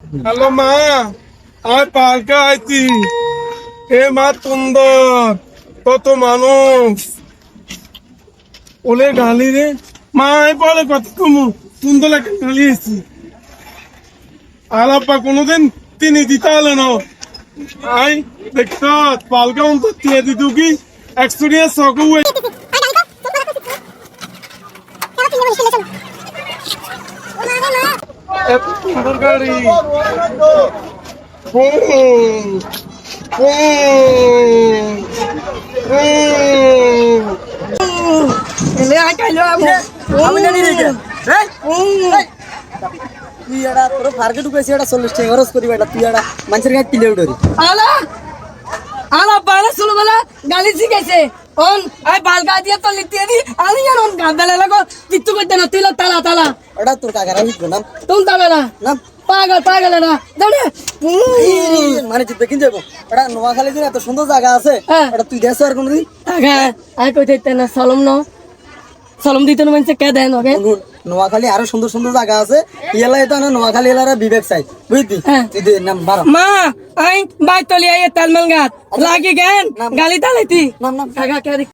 Hello মা, আমি পার্কে আইছি। এ মা সুন্দর, কত মানুষ ওলে গালি রে মা। আমি পরে কত কমু সুন্দর একটা গালি এসছি। আলাপা কোনোদিন তিনি দিতে হলো না। আই দেখছ পালকা অন্তর দিয়ে দিতু কি এক্সপিরিয়েন্স সকু এত সুন্দর গাড়ি। তুই এটা তোর ফার্কে ঢুকেছি এটা 40 টাকা খরচ করি বেটা তুই এটা মানুষের গায়ে তিলে উঠরি আলা আলা বালা শুলো বালা গালি শিখাইছে অন আই বালগা দিয়ে তো লিতে দি আমি আর অন গাদালা লাগো কিচ্ছু করতে না তুই তালা তালা ওটা তোর কাকারা হিট নাম তুমি তালা না নাম পাগল পাগল না জানে মানে জিতবে কিন যাবো এটা নোয়াখালী দিন এত সুন্দর জায়গা আছে হ্যাঁ। এটা তুই দেশ আর কোনদিন আগা আই কইতে না সলম ন সলম দিতে না মানে কে দেন ওকে নোয়াখালী আরো সুন্দর সুন্দর জায়গা আছে ইয়েলা এটা না নোয়াখালী এলারা বিবেক চাই বুঝলি হ্যাঁ। তুই দে নাম বারো মা আই বাই তলি আই তালমাল গাত লাগি গেন গালি তালাইতি নাম নাম আগা কে